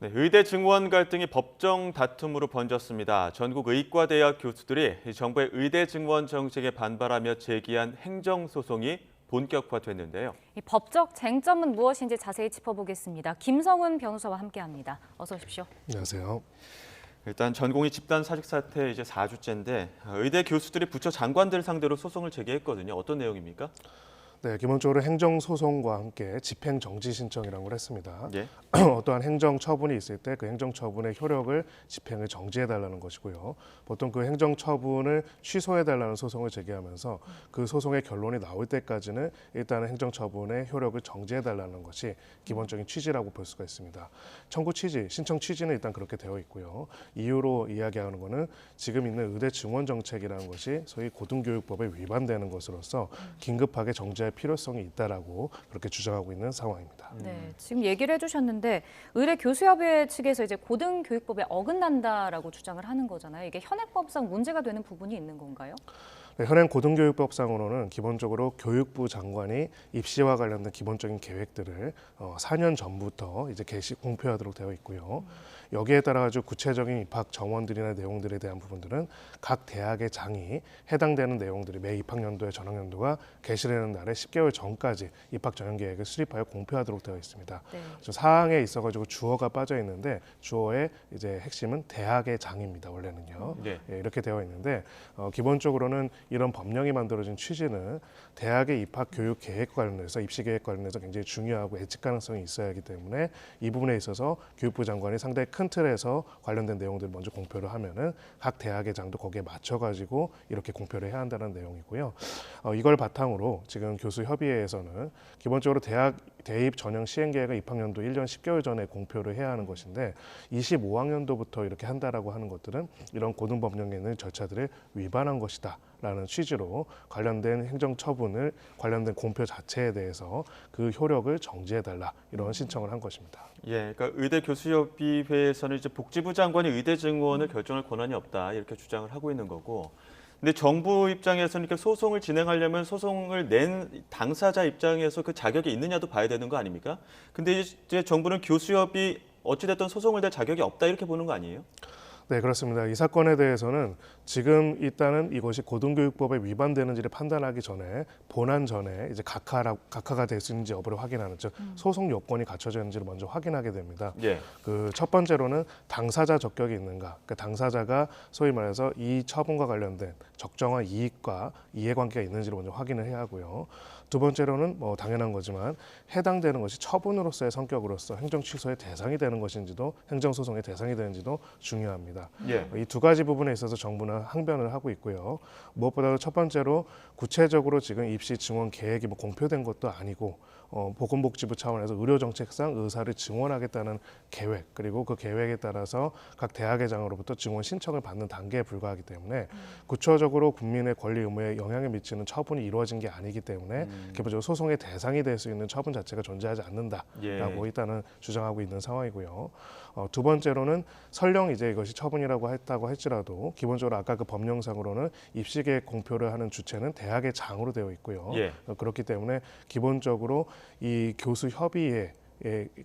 네, 의대 증원 갈등이 법정 다툼으로 번졌습니다. 전국 의과대학 교수들이 정부의 의대 증원 정책에 반발하며 제기한 행정소송이 본격화됐는데요. 이 법적 쟁점은 무엇인지 자세히 짚어보겠습니다. 김성훈 변호사와 함께합니다. 어서 오십시오. 안녕하세요. 일단 전공의 집단 사직 사태 이제 4주째인데 의대 교수들이 부처 장관들 상대로 소송을 제기했거든요. 어떤 내용입니까? 네, 기본적으로 행정소송과 함께 집행정지 신청이라는 걸 했습니다. 예. 어떠한 행정처분이 있을 때 그 행정처분의 효력을 집행을 정지해달라는 것이고요. 보통 그 행정처분을 취소해달라는 소송을 제기하면서 그 소송의 결론이 나올 때까지는 일단은 행정처분의 효력을 정지해달라는 것이 기본적인 취지라고 볼 수가 있습니다. 청구 취지, 신청 취지는 일단 그렇게 되어 있고요. 이유로 이야기하는 것은 지금 있는 의대 증원 정책이라는 것이 소위 고등교육법에 위반되는 것으로서 긴급하게 정지할 필요성이 있다라고 그렇게 주장하고 있는 상황입니다. 네, 지금 얘기를 해주셨는데 의대 교수협의회 측에서 이제 고등교육법에 어긋난다라고 주장을 하는 거잖아요. 이게 현행법상 문제가 되는 부분이 있는 건가요? 네, 현행 고등교육법상으로는 기본적으로 교육부 장관이 입시와 관련된 기본적인 계획들을 4년 전부터 이제 공표하도록 되어 있고요. 여기에 따라 가지고 구체적인 입학 정원들이나 내용들에 대한 부분들은 각 대학의 장이 해당되는 내용들이 매 입학연도에 전학연도가 개시되는 날에 10개월 전까지 입학 전형 계획을 수립하여 공표하도록 되어 있습니다. 네. 사항에 있어 가지고 주어가 빠져 있는데 주어의 이제 핵심은 대학의 장입니다. 원래는요. 네. 예, 이렇게 되어 있는데 기본적으로는 이런 법령이 만들어진 취지는 대학의 입학 교육 계획 관련해서 입시 계획 관련해서 굉장히 중요하고 예측 가능성이 있어야 하기 때문에 이 부분에 있어서 교육부 장관이 상당히 큰 틀에서 관련된 내용들을 먼저 공표를 하면은 각 대학의 장도 거기에 맞춰 가지고 이렇게 공표를 해야 한다는 내용이고요. 이걸 바탕으로 지금 교수협의회에서는 기본적으로 대학 대입 전형 시행 계획을 입학연도 1년 10개월 전에 공표를 해야 하는 것인데 25학년도부터 이렇게 한다라고 하는 것들은 이런 고등법령에 있는 절차들을 위반한 것이다라는 취지로 관련된 행정처분을 관련된 공표 자체에 대해서 그 효력을 정지해달라 이런 신청을 한 것입니다. 예, 그러니까 의대 교수협의회에서는 이제 복지부 장관이 의대 증원을 결정할 권한이 없다 이렇게 주장을 하고 있는 거고. 근데 정부 입장에서는 이렇게 소송을 진행하려면 소송을 낸 당사자 입장에서 그 자격이 있느냐도 봐야 되는 거 아닙니까? 근데 이제 정부는 교수협이 어찌됐든 소송을 낼 자격이 없다 이렇게 보는 거 아니에요? 네, 그렇습니다. 이 사건에 대해서는 지금 일단은 이것이 고등교육법에 위반되는지를 판단하기 전에 본안 전에 이제 각하가 될 수 있는지 여부를 확인하는 즉 소송 요건이 갖춰져 있는지를 먼저 확인하게 됩니다. 예. 그 첫 번째로는 당사자 적격이 있는가, 그 당사자가 소위 말해서 이 처분과 관련된 적정한 이익과 이해관계가 있는지를 먼저 확인을 해야 하고요. 두 번째로는 뭐 당연한 거지만 해당되는 것이 처분으로서의 성격으로서 행정 취소의 대상이 되는 것인지도 행정 소송의 대상이 되는지도 중요합니다. 예. 이 두 가지 부분에 있어서 정부는 항변을 하고 있고요. 무엇보다도 첫 번째로 구체적으로 지금 입시 증원 계획이 뭐 공표된 것도 아니고 보건복지부 차원에서 의료정책상 의사를 증원하겠다는 계획 그리고 그 계획에 따라서 각 대학의 장으로부터 증원 신청을 받는 단계에 불과하기 때문에 구체적으로 국민의 권리 의무에 영향을 미치는 처분이 이루어진 게 아니기 때문에 기본적으로 소송의 대상이 될 수 있는 처분 자체가 존재하지 않는다라고 예. 일단은 주장하고 있는 상황이고요. 두 번째로는 설령 이제 이것이 처분이라고 했다고 할지라도 기본적으로 아까 그 법령상으로는 입시계획 공표를 하는 주체는 대학의 장으로 되어 있고요. 예. 그렇기 때문에 기본적으로 이 교수협의회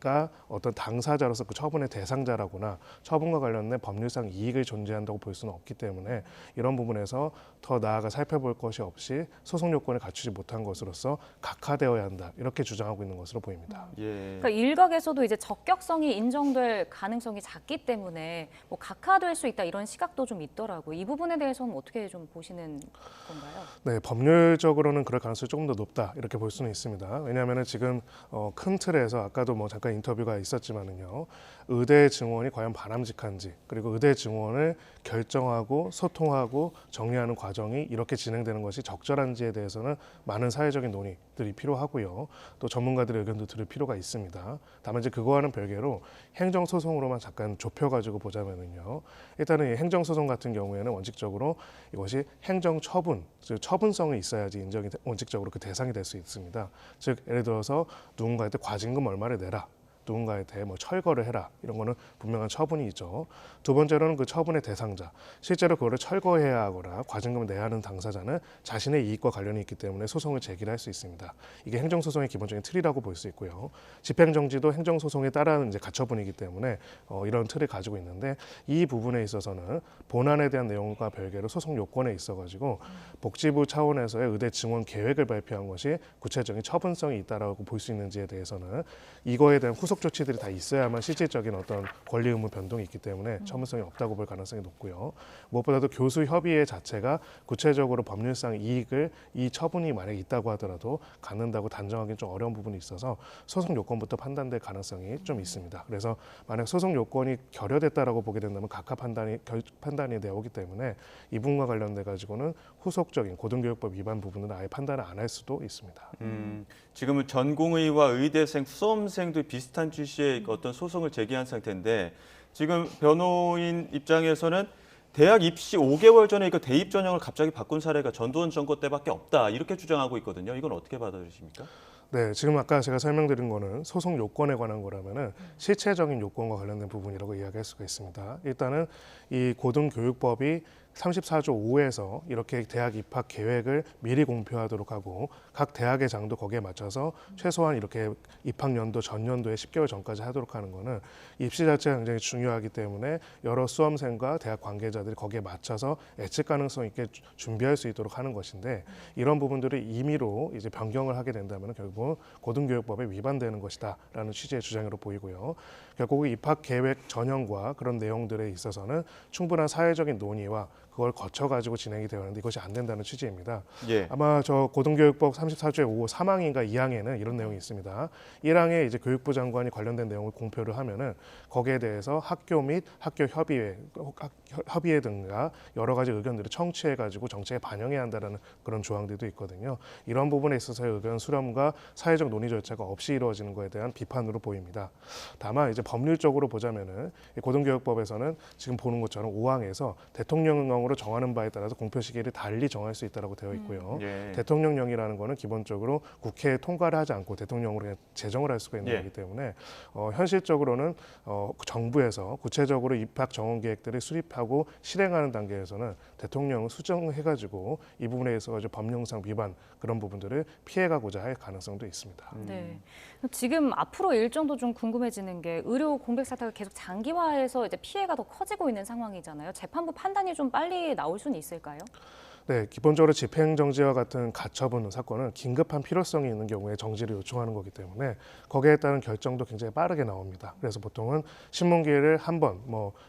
가 어떤 당사자로서 그 처분의 대상자라거나 처분과 관련된 법률상 이익을 존재한다고 볼 수는 없기 때문에 이런 부분에서 더 나아가 살펴볼 것이 없이 소송 요건을 갖추지 못한 것으로서 각하되어야 한다 이렇게 주장하고 있는 것으로 보입니다. 예. 그러니까 일각에서도 이제 적격성이 인정될 가능성이 작기 때문에 뭐 각하될 수 있다 이런 시각도 좀 있더라고요. 이 부분에 대해서는 어떻게 좀 보시는 건가요? 네, 법률적으로는 그럴 가능성이 조금 더 높다 이렇게 볼 수는 있습니다. 왜냐하면 지금 큰 틀에서 아까도 뭐 잠깐 인터뷰가 있었지만은요, 의대 증원이 과연 바람직한지 그리고 의대 증원을 결정하고 소통하고 정리하는 과정이 이렇게 진행되는 것이 적절한지에 대해서는 많은 사회적인 논의들이 필요하고요, 또 전문가들의 의견도 들을 필요가 있습니다. 다만 이제 그거와는 별개로 행정소송으로만 잠깐 좁혀가지고 보자면은요, 일단은 이 행정소송 같은 경우에는 원칙적으로 이것이 행정처분, 즉 처분성이 있어야지 인정이 원칙적으로 그 대상이 될 수 있습니다. 즉 예를 들어서 누군가한테 과징금 얼마를 내라. 누군가한테 뭐 철거를 해라 이런 거는 분명한 처분이 있죠. 두 번째로는 그 처분의 대상자, 실제로 그거를 철거해야 하거나 과징금을 내야 하는 당사자는 자신의 이익과 관련이 있기 때문에 소송을 제기를 할 수 있습니다. 이게 행정소송의 기본적인 틀이라고 볼 수 있고요. 집행정지도 행정소송에 따른 이제 가처분이기 때문에 이런 틀을 가지고 있는데 이 부분에 있어서는 본안에 대한 내용과 별개로 소송 요건에 있어가지고 복지부 차원에서의 의대 증원 계획을 발표한 것이 구체적인 처분성이 있다라고 볼 수 있는지에 대해서는 이거에 대한 후속 조치들이 다 있어야만 실질적인 어떤 권리 의무 변동이 있기 때문에 처분성이 없다고 볼 가능성이 높고요. 무엇보다도 교수 협의회 자체가 구체적으로 법률상 이익을 이 처분이 만약에 있다고 하더라도 갖는다고 단정하기는 좀 어려운 부분이 있어서 소송 요건부터 판단될 가능성이 좀 있습니다. 그래서 만약 소송 요건이 결여됐다라고 보게 된다면 각하 판단이 나오기 때문에 이 부분과 관련돼 가지고는 후속적인 고등교육법 위반 부분은 아예 판단을 안 할 수도 있습니다. 지금은 전공의와 의대생, 수험생도 비슷한 취지의 어떤 소송을 제기한 상태인데 지금 변호인 입장에서는 대학 입시 5개월 전에 이거 대입 전형을 갑자기 바꾼 사례가 전두환 정권 때밖에 없다 이렇게 주장하고 있거든요. 이건 어떻게 받아들이십니까? 네, 지금 아까 제가 설명드린 거는 소송 요건에 관한 거라면은 실체적인 요건과 관련된 부분이라고 이야기할 수가 있습니다. 일단은 이 고등교육법이 34조 5에서 이렇게 대학 입학 계획을 미리 공표하도록 하고 각 대학의 장도 거기에 맞춰서 최소한 이렇게 입학연도 전년도에 10개월 전까지 하도록 하는 거는 입시 자체가 굉장히 중요하기 때문에 여러 수험생과 대학 관계자들이 거기에 맞춰서 예측 가능성 있게 준비할 수 있도록 하는 것인데 이런 부분들을 임의로 이제 변경을 하게 된다면 결국 고등교육법에 위반되는 것이다라는 취지의 주장으로 보이고요. 결국 입학 계획 전형과 그런 내용들에 있어서는 충분한 사회적인 논의와 그걸 거쳐가지고 진행이 되어 왔는데 이것이 안 된다는 취지입니다. 예. 아마 저 고등교육법 34조의 5 3항인가 2항에는 이런 내용이 있습니다. 1항에 이제 교육부 장관이 관련된 내용을 공표를 하면은 거기에 대해서 학교 및 학교 협의회 등과 여러 가지 의견들을 청취해가지고 정책에 반영해야 한다는 그런 조항들도 있거든요. 이런 부분에 있어서의 의견 수렴과 사회적 논의 절차가 없이 이루어지는 것에 대한 비판으로 보입니다. 다만 이제 법률적으로 보자면은 이 고등교육법에서는 지금 보는 것처럼 5항에서 대통령령으로 정하는 바에 따라서 공표 시기를 달리 정할 수 있다고 되어 있고요. 예. 대통령령이라는 거는 기본적으로 국회에 통과를 하지 않고 대통령으로 그냥 제정을 할 수가 있는 예. 거기 때문에 현실적으로는 정부에서 구체적으로 입학 정원 계획들을 수립하고 실행하는 단계에서는 대통령을 수정해가지고 이 부분에 있어서 법령상 위반 그런 부분들을 피해가고자 할 가능성도 있습니다. 네. 지금 앞으로 일정도 좀 궁금해지는 게 의료 공백 사태가 계속 장기화해서 이제 피해가 더 커지고 있는 상황이잖아요. 재판부 판단이 좀 빨리 나올 수는 있을까요? 네, 기본적으로 집행정지와 같은 가처분 사건은 긴급한 필요성이 있는 경우에 정지를 요청하는 거기 때문에 거기에 따른 결정도 굉장히 빠르게 나옵니다. 그래서 보통은 신문기일을 한 번,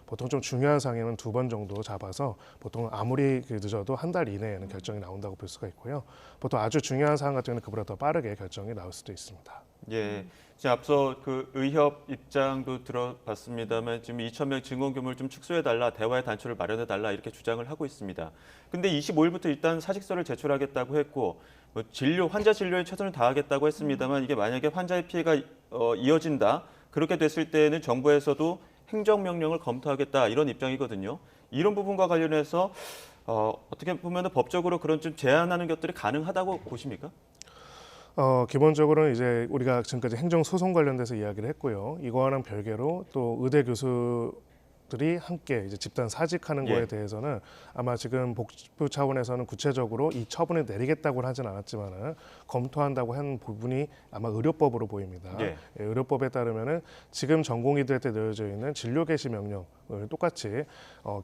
보통 좀 중요한 사항에는 2번 정도 잡아서 보통 아무리 늦어도 한 달 이내에는 결정이 나온다고 볼 수가 있고요. 보통 아주 중요한 사항 같은 경우는 그보다 더 빠르게 결정이 나올 수도 있습니다. 예. 지금 앞서 그 의협 입장도 들어봤습니다만 지금 2,000명 증원 규모를 좀 축소해달라, 대화의 단초를 마련해달라 이렇게 주장을 하고 있습니다. 근데 25일부터 일단 사직서를 제출하겠다고 했고 뭐 환자 진료에 최선을 다하겠다고 했습니다만 이게 만약에 환자의 피해가 이어진다, 그렇게 됐을 때는 정부에서도 행정명령을 검토하겠다 이런 입장이거든요. 이런 부분과 관련해서 어떻게 보면 법적으로 그런 좀 제한하는 것들이 가능하다고 보십니까? 기본적으로는 이제 우리가 지금까지 행정소송 관련돼서 이야기를 했고요. 이거와는 별개로 또 의대 교수들이 함께 이제 집단 사직하는 거에 예. 대해서는 아마 지금 복지부 차원에서는 구체적으로 이 처분을 내리겠다고는 하진 않았지만은 검토한다고 한 부분이 아마 의료법으로 보입니다. 예. 의료법에 따르면은 지금 전공의들한테 내려져 있는 진료 개시 명령 똑같이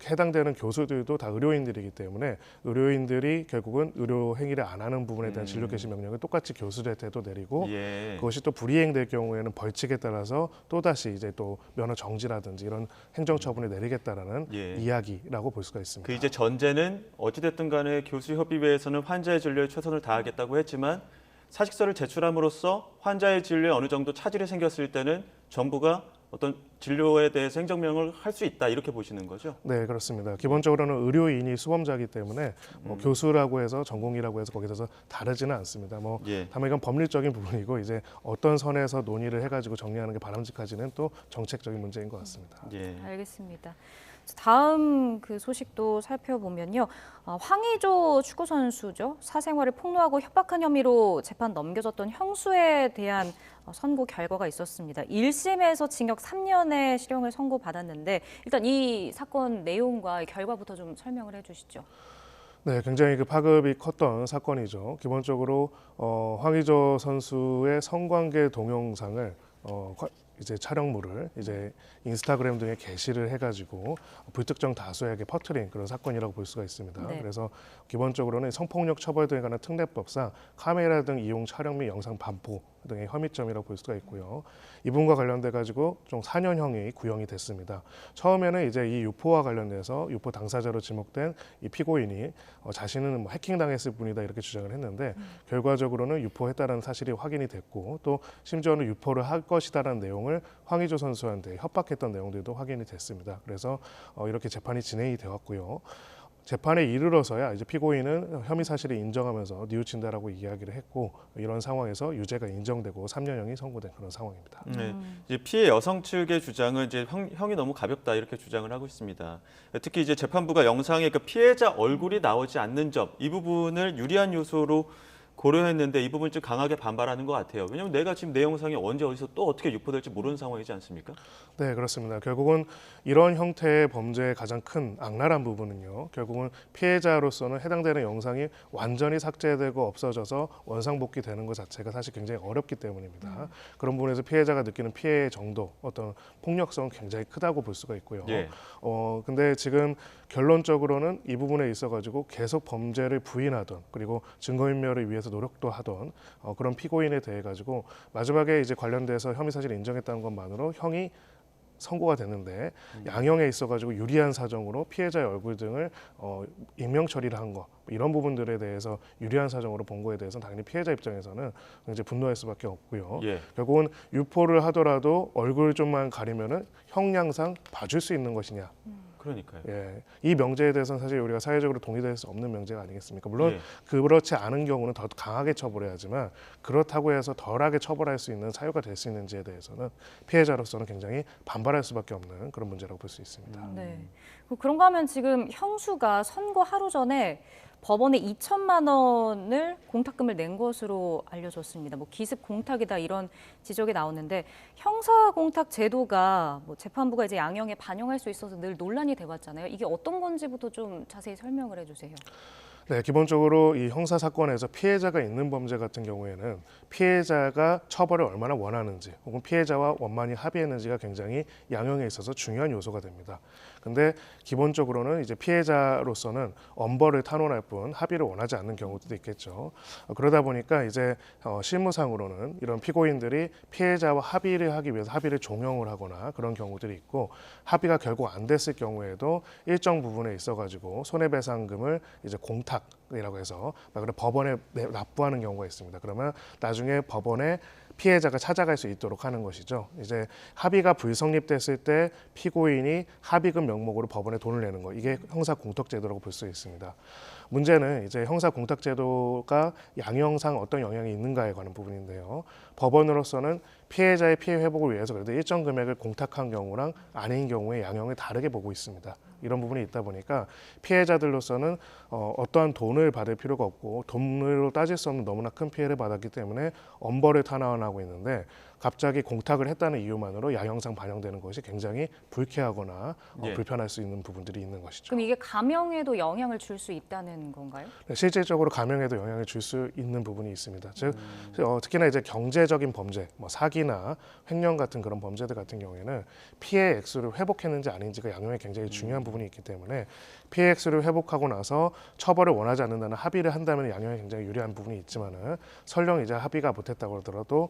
해당되는 교수들도 다 의료인들이기 때문에 의료인들이 결국은 의료 행위를 안 하는 부분에 대한 진료 개시 명령을 똑같이 교수들한테도 내리고 예. 그것이 또 불이행될 경우에는 벌칙에 따라서 또 다시 이제 또 면허 정지라든지 이런 행정 처분을 내리겠다라는 예. 이야기라고 볼 수가 있습니다. 그 이제 전제는 어찌됐든 간에 교수협의회에서는 환자의 진료에 최선을 다하겠다고 했지만 사직서를 제출함으로써 환자의 진료에 어느 정도 차질이 생겼을 때는 정부가 어떤 진료에 대해서 행정명령을 할 수 있다 이렇게 보시는 거죠? 네, 그렇습니다. 기본적으로는 의료인이 수범자이기 때문에 교수라고 해서 전공이라고 해서 거기서 다르지는 않습니다. 예. 다만 이건 법률적인 부분이고 이제 어떤 선에서 논의를 해가지고 정리하는 게 바람직하지는 또 정책적인 문제인 것 같습니다. 예. 알겠습니다. 다음 그 소식도 살펴보면요. 황의조 축구 선수죠. 사생활을 폭로하고 협박한 혐의로 재판 넘겨졌던 형수에 대한 선고 결과가 있었습니다. 1심에서 징역 3년의 실형을 선고받았는데 일단 이 사건 내용과 결과부터 좀 설명을 해주시죠. 네, 굉장히 그 파급이 컸던 사건이죠. 기본적으로 황의조 선수의 성관계 동영상을 이제 촬영물을 이제 인스타그램 등에 게시를 해가지고 불특정 다수에게 퍼뜨린 그런 사건이라고 볼 수가 있습니다. 네. 그래서 기본적으로는 성폭력 처벌 등에 관한 특례법상 카메라 등 이용 촬영 및 영상 반포 등의 혐의점이라고 볼 수가 있고요. 이분과 관련돼 가지고 총 4년형이 구형이 됐습니다. 처음에는 이제 이 유포와 관련돼서 유포 당사자로 지목된 이 피고인이 자신은 뭐 해킹당했을 뿐이다 이렇게 주장을 했는데 결과적으로는 유포했다는 사실이 확인이 됐고 또 심지어는 유포를 할 것이다라는 내용을 황의조 선수한테 협박했던 내용들도 확인이 됐습니다. 그래서 이렇게 재판이 진행이 되었고요. 재판에 이르러서야 이제 피고인은 혐의 사실을 인정하면서 뉘우친다라고 이야기를 했고 이런 상황에서 유죄가 인정되고 3년형이 선고된 그런 상황입니다. 네, 이제 피해 여성 측의 주장은 이제 형이 너무 가볍다 이렇게 주장을 하고 있습니다. 특히 이제 재판부가 영상에 그 피해자 얼굴이 나오지 않는 점, 이 부분을 유리한 요소로 고려했는데 이 부분 좀 강하게 반발하는 것 같아요. 왜냐하면 내가 지금 내 영상이 언제 어디서 또 어떻게 유포될지 모르는 상황이지 않습니까? 네, 그렇습니다. 결국은 이런 형태의 범죄의 가장 큰 악랄한 부분은요. 결국은 피해자로서는 해당되는 영상이 완전히 삭제되고 없어져서 원상복귀되는 것 자체가 사실 굉장히 어렵기 때문입니다. 그런 부분에서 피해자가 느끼는 피해의 정도, 어떤 폭력성은 굉장히 크다고 볼 수가 있고요. 예. 근데 지금 결론적으로는 이 부분에 있어가지고 계속 범죄를 부인하던 그리고 증거인멸을 위해서 노력도 하던 그런 피고인에 대해 가지고 마지막에 이제 관련돼서 혐의 사실을 인정했다는 것만으로 형이 선고가 됐는데 양형에 있어가지고 유리한 사정으로 피해자의 얼굴 등을 익명 처리를 한 거 이런 부분들에 대해서 유리한 사정으로 본 거에 대해서는 당연히 피해자 입장에서는 굉장히 분노할 수밖에 없고요. 예. 결국은 유포를 하더라도 얼굴 좀만 가리면은 형량상 봐줄 수 있는 것이냐. 그러니까요. 예, 이 명제에 대해서는 사실 우리가 사회적으로 동의될 수 없는 명제가 아니겠습니까? 물론 예. 그렇지 않은 경우는 더 강하게 처벌해야지만 그렇다고 해서 덜하게 처벌할 수 있는 사유가 될 수 있는지에 대해서는 피해자로서는 굉장히 반발할 수밖에 없는 그런 문제라고 볼 수 있습니다. 네. 그런가 하면 지금 형수가 선고 하루 전에 법원에 2천만 원을 공탁금을 낸 것으로 알려졌습니다. 뭐 기습 공탁이다 이런 지적이 나오는데 형사 공탁 제도가 뭐 재판부가 이제 양형에 반영할 수 있어서 늘 논란이 돼왔잖아요. 이게 어떤 건지부터 좀 자세히 설명을 해주세요. 네, 기본적으로 이 형사 사건에서 피해자가 있는 범죄 같은 경우에는 피해자가 처벌을 얼마나 원하는지 혹은 피해자와 원만히 합의했는지가 굉장히 양형에 있어서 중요한 요소가 됩니다. 근데 기본적으로는 이제 피해자로서는 엄벌을 탄원할 뿐 합의를 원하지 않는 경우도 있겠죠. 그러다 보니까 이제 실무상으로는 이런 피고인들이 피해자와 합의를 하기 위해서 합의를 종용을 하거나 그런 경우들이 있고 합의가 결국 안 됐을 경우에도 일정 부분에 있어가지고 손해배상금을 이제 공탁이라고 해서 법원에 납부하는 경우가 있습니다. 그러면 나중에 법원에 피해자가 찾아갈 수 있도록 하는 것이죠. 이제 합의가 불성립됐을 때 피고인이 합의금 명목으로 법원에 돈을 내는 거, 이게 형사 공탁제도라고 볼 수 있습니다. 문제는 이제 형사 공탁제도가 양형상 어떤 영향이 있는가에 관한 부분인데요. 법원으로서는 피해자의 피해 회복을 위해서 그래도 일정 금액을 공탁한 경우랑 아닌 경우에 양형을 다르게 보고 있습니다. 이런 부분이 있다 보니까 피해자들로서는 어떠한 돈을 받을 필요가 없고 돈으로 따질 수 없는 너무나 큰 피해를 받았기 때문에 엄벌을 탄원하고 있는데 갑자기 공탁을 했다는 이유만으로 양형상 반영되는 것이 굉장히 불쾌하거나 예. 불편할 수 있는 부분들이 있는 것이죠. 그럼 이게 감형에도 영향을 줄 수 있다는 건가요? 네, 실질적으로 감형에도 영향을 줄 수 있는 부분이 있습니다. 즉 특히나 이제 경제적인 범죄, 뭐 사기나 횡령 같은 그런 범죄들 같은 경우에는 피해 액수를 회복했는지 아닌지가 양형에 굉장히 중요한 부분이 있기 때문에 피해 액수를 회복하고 나서 처벌을 원하지 않는다는 합의를 한다면 양형에 굉장히 유리한 부분이 있지만은 설령 이제 합의가 못했다고 하더라도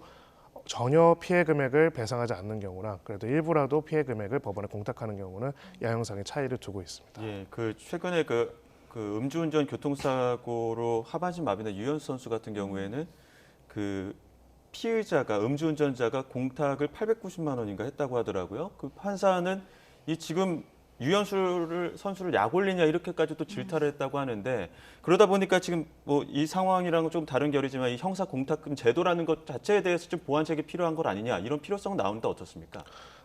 전혀 피해 금액을 배상하지 않는 경우나 그래도 일부라도 피해 금액을 법원에 공탁하는 경우는 양형상의 차이를 두고 있습니다. 예, 그 최근에 그 음주운전 교통사고로 하반신 마비된 유현수 선수 같은 경우에는 그 피의자가 음주운전자가 공탁을 890만 원인가 했다고 하더라고요. 그 판사는 이 지금 유현수 선수를 약 올리냐 이렇게까지 또 질타를 했다고 하는데 그러다 보니까 지금 뭐 이 상황이랑은 좀 다른 결이지만 이 형사 공탁금 제도라는 것 자체에 대해서 좀 보완책이 필요한 것 아니냐 이런 필요성 나오는데 어떻습니까?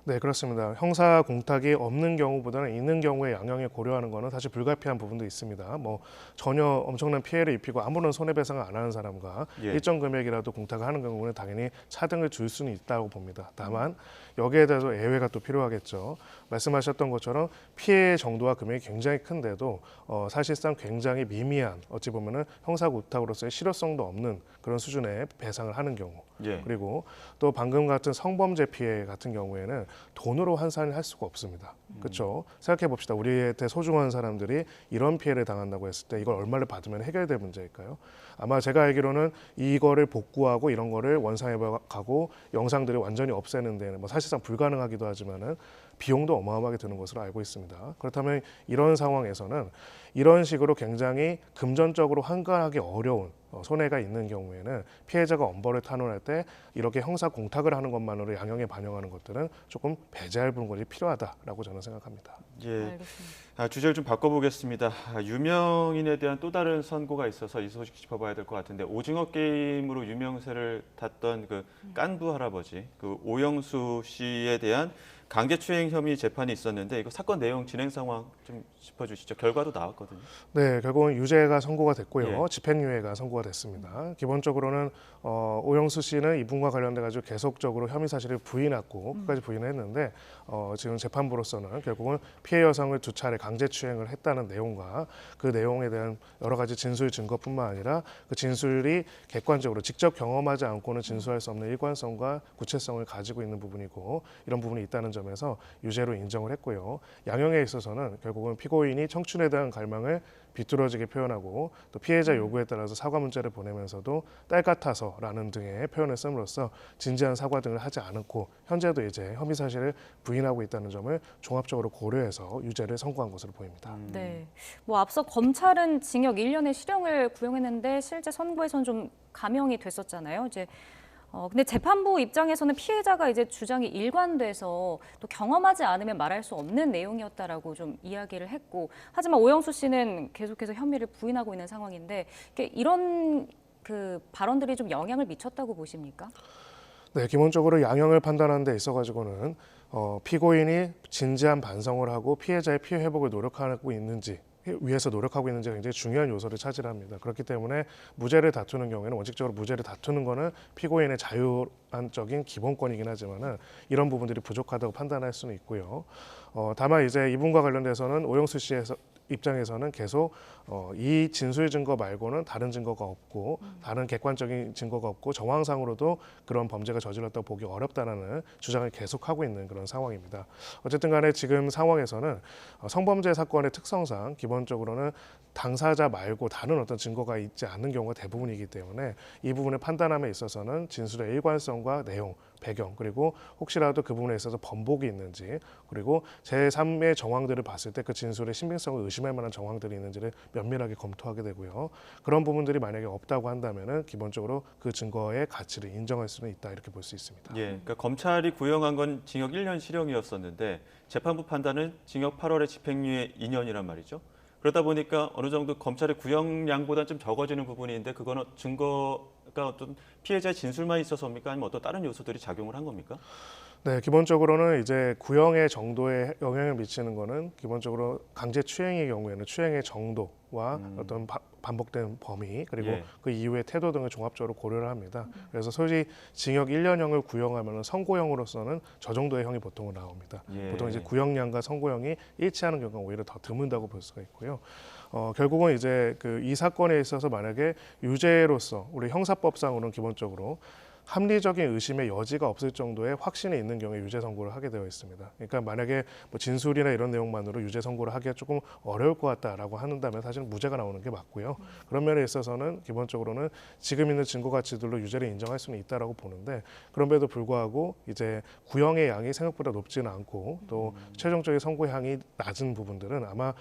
네, 그렇습니다. 형사 공탁이 없는 경우보다는 있는 경우에 양형에 고려하는 것은 사실 불가피한 부분도 있습니다. 뭐 전혀 엄청난 피해를 입히고 아무런 손해배상을 안 하는 사람과 예. 일정 금액이라도 공탁을 하는 경우는 당연히 차등을 줄 수는 있다고 봅니다. 다만 여기에 대해서 예외가 또 필요하겠죠. 말씀하셨던 것처럼 피해 정도와 금액이 굉장히 큰데도 사실상 굉장히 미미한 어찌 보면은 형사 공탁으로서의 실효성도 없는 그런 수준의 배상을 하는 경우. 예. 그리고 또 방금 같은 성범죄 피해 같은 경우에는 돈으로 환산을 할 수가 없습니다. 그렇죠? 생각해 봅시다. 우리한테 소중한 사람들이 이런 피해를 당한다고 했을 때 이걸 얼마를 받으면 해결될 문제일까요? 아마 제가 알기로는 이거를 복구하고 이런 거를 원상회 가고 영상들을 완전히 없애는 데는 뭐 사실상 불가능하기도 하지만은 비용도 어마어마하게 드는 것으로 알고 있습니다. 그렇다면 이런 상황에서는 이런 식으로 굉장히 금전적으로 환가하기 어려운 손해가 있는 경우에는 피해자가 엄벌을 탄원할 때 이렇게 형사 공탁을 하는 것만으로 양형에 반영하는 것들은 조금 배제할 부분이 필요하다라고 저는 생각합니다. 예. 알겠습니다. 주제를 좀 바꿔보겠습니다. 유명인에 대한 또 다른 선고가 있어서 이 소식 짚어봐야 될 것 같은데 오징어 게임으로 유명세를 탔던 그 깐부 할아버지 그 오영수 씨에 대한 강제추행 혐의 재판이 있었는데 이거 사건 내용 진행 상황 좀 짚어주시죠. 결과도 나왔거든요. 네, 결국은 유죄가 선고가 됐고요. 예. 집행유예가 선고가 됐습니다. 기본적으로는 오영수 씨는 이분과 관련돼 가지고 계속적으로 혐의 사실을 부인했고 끝까지 부인을 했는데 지금 재판부로서는 결국은 피해 여성을 2차례 강제추행을 했다는 내용과 그 내용에 대한 여러 가지 진술 증거뿐만 아니라 그 진술이 객관적으로 직접 경험하지 않고는 진술할 수 없는 일관성과 구체성을 가지고 있는 부분이고 이런 부분이 있다는 점에서 유죄로 인정을 했고요. 양형에 있어서는 결국은 피고인이 청춘에 대한 갈망을 비뚤어지게 표현하고 또 피해자 요구에 따라서 사과 문자를 보내면서도 딸 같아서라는 등의 표현을 씀으로써 진지한 사과 등을 하지 않았고 현재도 이제 혐의 사실을 부인하고 있다는 점을 종합적으로 고려해서 유죄를 선고한 것으로 보입니다. 네. 뭐 앞서 검찰은 징역 1년의 실형을 구형했는데 실제 선고에서는 좀 감형이 됐었잖아요. 이제 근데 재판부 입장에서는 피해자가 이제 주장이 일관돼서 또 경험하지 않으면 말할 수 없는 내용이었다라고 좀 이야기를 했고, 하지만 오영수 씨는 계속해서 혐의를 부인하고 있는 상황인데 이런 그 발언들이 좀 영향을 미쳤다고 보십니까? 네, 기본적으로 양형을 판단하는 데 있어가지고는 피고인이 진지한 반성을 하고 피해자의 피해 회복을 노력하고 있는지 위해서 노력하고 있는지 굉장히 중요한 요소를 차지합니다. 그렇기 때문에 무죄를 다투는 경우에는 원칙적으로 무죄를 다투는 거는 피고인의 자유한적인 기본권이긴 하지만은 이런 부분들이 부족하다고 판단할 수는 있고요. 다만 이제 이분과 관련돼서는 오영수 씨의 입장에서는 계속 이 진술 증거 말고는 다른 증거가 없고 다른 객관적인 증거가 없고 정황상으로도 그런 범죄가 저질렀다고 보기 어렵다는 주장을 계속하고 있는 그런 상황입니다. 어쨌든 간에 지금 상황에서는 성범죄 사건의 특성상 기본적으로는 당사자 말고 다른 어떤 증거가 있지 않는 경우가 대부분이기 때문에 이 부분을 판단함에 있어서는 진술의 일관성과 내용, 배경 그리고 혹시라도 그 부분에 있어서 번복이 있는지 그리고 제3의 정황들을 봤을 때 그 진술의 신빙성을 의심할 만한 정황들이 있는지를 면밀하게 검토하게 되고요. 그런 부분들이 만약에 없다고 한다면은 기본적으로 그 증거의 가치를 인정할 수는 있다 이렇게 볼 수 있습니다. 예, 그러니까 검찰이 구형한 건 징역 1년 실형이었었는데 재판부 판단은 징역 8월에 집행유예 2년이란 말이죠. 그러다 보니까 어느 정도 검찰의 구형량보다는 좀 적어지는 부분인데 그거는 증거가 어떤 피해자의 진술만 있어서입니까? 아니면 어떤 다른 요소들이 작용을 한 겁니까? 네, 기본적으로는 이제 구형의 정도에 영향을 미치는 거는 기본적으로 강제추행의 경우에는 추행의 정도와 어떤 반복된 범위 그리고 예. 그 이후의 태도 등을 종합적으로 고려를 합니다. 그래서 소위 징역 1년형을 구형하면 선고형으로서는 저 정도의 형이 보통은 나옵니다. 예. 보통 이제 구형량과 선고형이 일치하는 경우가 오히려 더 드문다고 볼 수가 있고요. 결국은 이제 그 이 사건에 있어서 만약에 유죄로서 우리 형사법상으로는 기본적으로 합리적인 의심의 여지가 없을 정도의 확신이 있는 경우에 유죄 선고를 하게 되어 있습니다. 그러니까 만약에 뭐 진술이나 이런 내용만으로 유죄 선고를 하기가 조금 어려울 것 같다라고 한다면 사실은 무죄가 나오는 게 맞고요. 그런 면에 있어서는 기본적으로는 지금 있는 증거 가치들로 유죄를 인정할 수는 있다라고 보는데 그럼에도 불구하고 이제 구형의 양이 생각보다 높지는 않고 또 최종적인 선고형이 낮은 부분들은 아마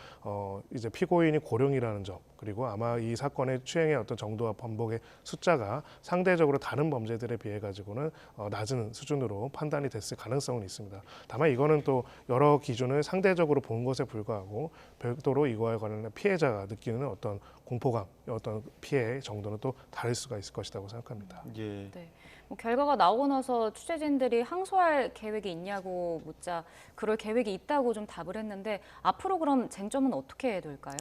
이제 피고인이 고령이라는 점 그리고 아마 이 사건의 추행의 어떤 정도와 번복의 숫자가 상대적으로 다른 범죄들에 비해 가지고는 낮은 수준으로 판단이 됐을 가능성은 있습니다. 다만 이거는 또 여러 기준을 상대적으로 본 것에 불과하고 별도로 이거에 관련된 피해자가 느끼는 어떤 공포감, 어떤 피해 정도는 또 다를 수가 있을 것이라고 생각합니다. 예. 네. 뭐 결과가 나오고 나서 취재진들이 항소할 계획이 있냐고 묻자 그럴 계획이 있다고 좀 답을 했는데 앞으로 그럼 쟁점은 어떻게 될까요?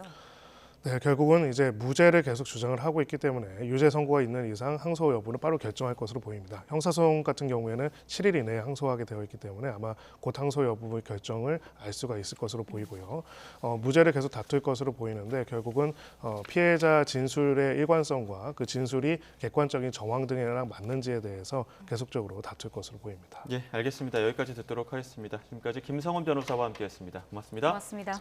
네, 결국은 이제 무죄를 계속 주장을 하고 있기 때문에 유죄 선고가 있는 이상 항소 여부는 빠르게 결정할 것으로 보입니다. 형사소송 같은 경우에는 7일 이내에 항소하게 되어 있기 때문에 아마 곧 항소 여부의 결정을 알 수가 있을 것으로 보이고요. 무죄를 계속 다툴 것으로 보이는데 결국은 피해자 진술의 일관성과 그 진술이 객관적인 정황 등이랑 맞는지에 대해서 계속적으로 다툴 것으로 보입니다. 예, 알겠습니다. 여기까지 듣도록 하겠습니다. 지금까지 김성원 변호사와 함께했습니다. 고맙습니다. 고맙습니다.